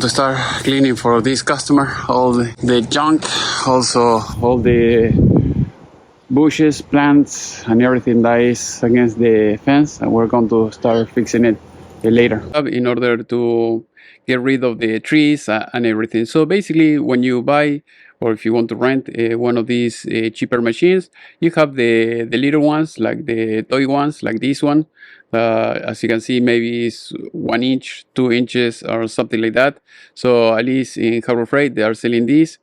To start cleaning for this customer all the junk, also all the bushes, plants, and everything that is against the fence, and we're going to start fixing it later in order to get rid of the trees and everything. So basically, when you buy or if you want to rent one of these cheaper machines, you have the little ones, like the toy ones, like this one. As you can see, maybe it's 1 inch, 2 inches, or something like that. So at least in Harbor Freight, they are selling these.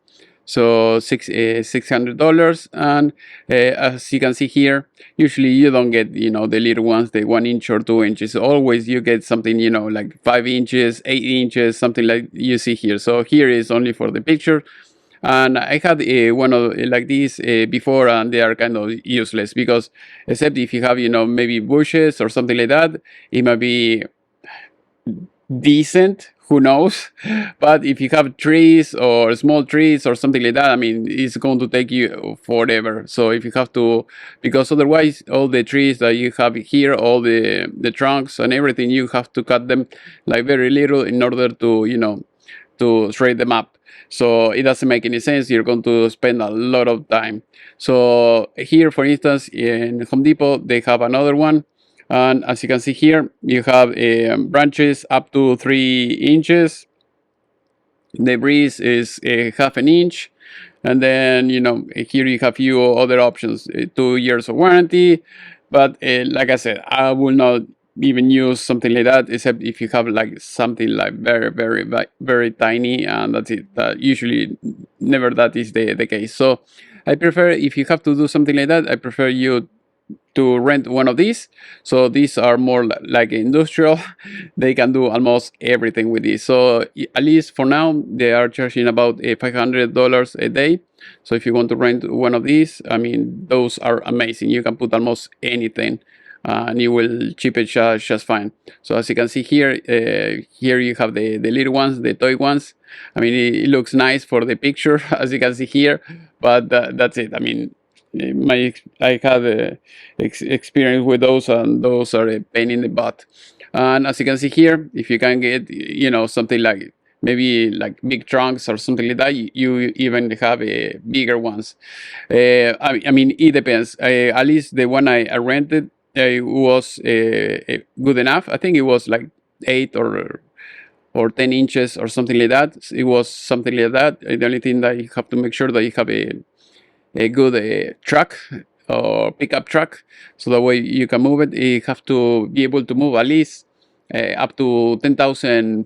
So $600, and as you can see here, usually you don't get the little ones, the 1 inch or 2 inches. Always you get something like 5 inches, 8 inches, something like you see here. So here is only for the picture. And I had one of like these before, and they are kind of useless because, except if you have maybe bushes or something like that, it might be decent, who knows. But if you have trees or small trees or something like that, I mean, it's going to take you forever. So if you have to, because otherwise all the trees that you have here, all the trunks and everything, you have to cut them like very little in order to to shred them up. So it doesn't make any sense. You're going to spend a lot of time. So here, for instance, in Home Depot, they have another one. And as you can see here, you have branches up to 3 inches. The breeze is half an inch. And then, here you have few other options, 2 years of warranty. But like I said, I will not even use something like that, except if you have like something like very, very, very tiny, and that's it. Usually never that is the case. So I prefer, if you have to do something like that, I prefer you to rent one of these. So these are more like industrial. They can do almost everything with this. So at least for now, they are charging about $500 a day. So if you want to rent one of these, I mean, those are amazing. You can put almost anything, and it will chip it just fine. So as you can see here, here you have the little ones, the toy ones. I mean, it looks nice for the picture, as you can see here, but that's it. I mean, I had experience with those, and those are a pain in the butt. And as you can see here, if you can get something like maybe like big trunks or something like that, you even have bigger ones. I mean, it depends. At least the one I rented was good enough. I think it was like 8 or 10 inches or something like that. It was something like that. The only thing that you have to make sure that you have a good truck or pickup truck, so that way you can move it. You have to be able to move at least up to 10,000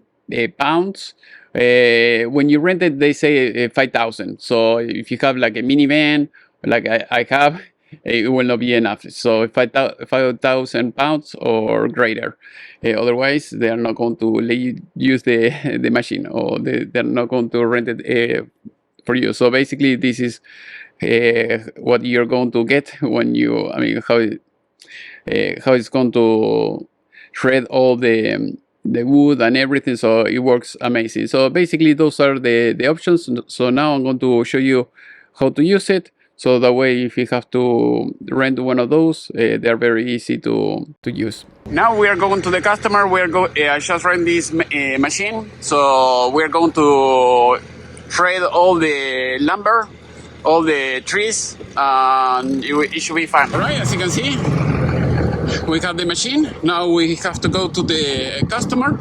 pounds. When you rent it, they say 5,000. So if you have like a minivan, like I have, it will not be enough. So 5,000 pounds or greater. Otherwise, they are not going to let you use the machine, or they're not going to rent it for you. So basically, this is what you're going to get when you, I mean, how it's going to shred all the wood and everything. So it works amazing. So basically, those are the options. So now I'm going to show you how to use it. So that way, if you have to rent one of those, they're very easy to use. Now we are going to the customer. I just rent this machine. So we're going to shred all the lumber, all the trees, and it should be fine. All right, as you can see, we have the machine. Now we have to go to the customer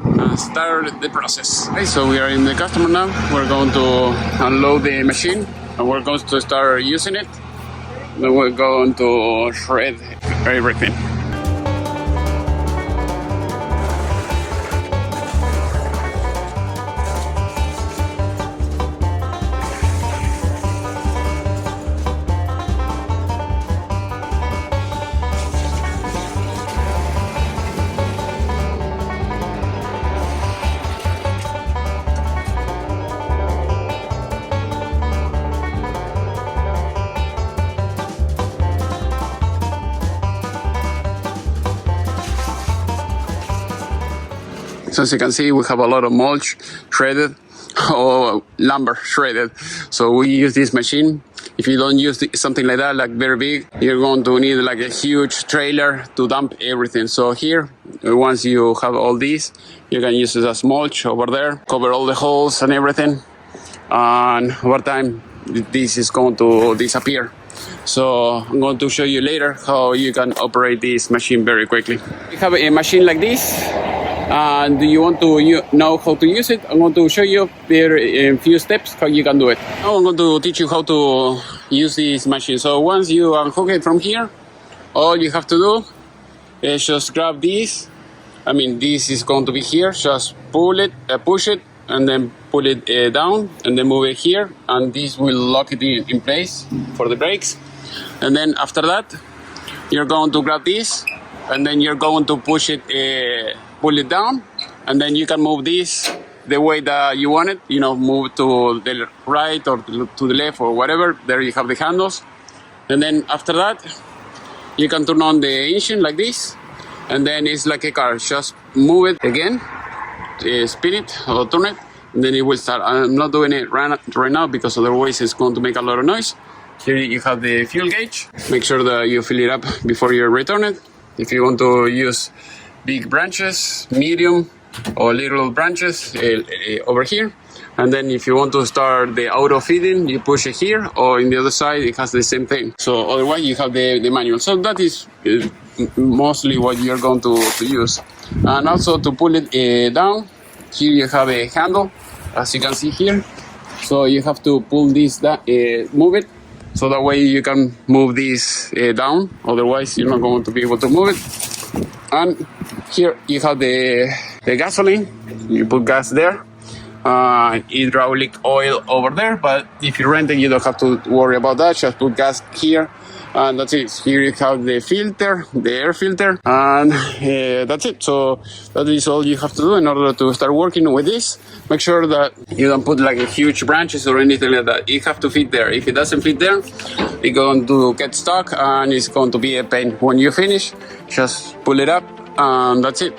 and start the process. Okay, so we are in the customer now. We're going to unload the machine, and we're going to start using it. Then we're going to shred everything. So as you can see, we have a lot of mulch shredded. or lumber shredded. So we use this machine. If you don't use something like that, like very big, you're going to need like a huge trailer to dump everything. So here, once you have all these, you can use it as mulch over there, cover all the holes and everything. And over time, this is going to disappear. So I'm going to show you later how you can operate this machine very quickly. You have a machine like this, and do you want to know how to use it? I'm going to show you there in a few steps how you can do it. Now I'm going to teach you how to use this machine. So once you unhook it from here, all you have to do is just grab this. I mean, this is going to be here. Just pull it, push it, and then pull it down, and then move it here, and this will lock it in place for the brakes. And then after that, you're going to grab this, and then you're going to push it, pull it down, and then you can move this the way that you want it. You know, move to the right or to the left or whatever. There you have the handles. And then after that, you can turn on the engine like this, and then it's like a car. Just move it again, spin it or turn it, and then it will start. I'm not doing it right now because otherwise it's going to make a lot of noise. Here you have the fuel gauge. Make sure that you fill it up before you return it. If you want to use big branches, medium or little branches over here. And then if you want to start the auto feeding, you push it here, or in the other side it has the same thing. So otherwise you have the manual. So that is mostly what you're going to use. And also to pull it down, here you have a handle, as you can see here. So you have to pull this down, move it, so that way you can move this down. Otherwise you're not going to be able to move it. And here you have the gasoline. You put gas there. Hydraulic oil over there, but if you rent it, you don't have to worry about that. Just put gas here, and that's it. Here you have the filter, the air filter, and that's it. So that is all you have to do in order to start working with this. Make sure that you don't put like a huge branches or anything like that. You have to fit there. If it doesn't fit there, it's going to get stuck and it's going to be a pain. When you finish, just pull it up, and that's it.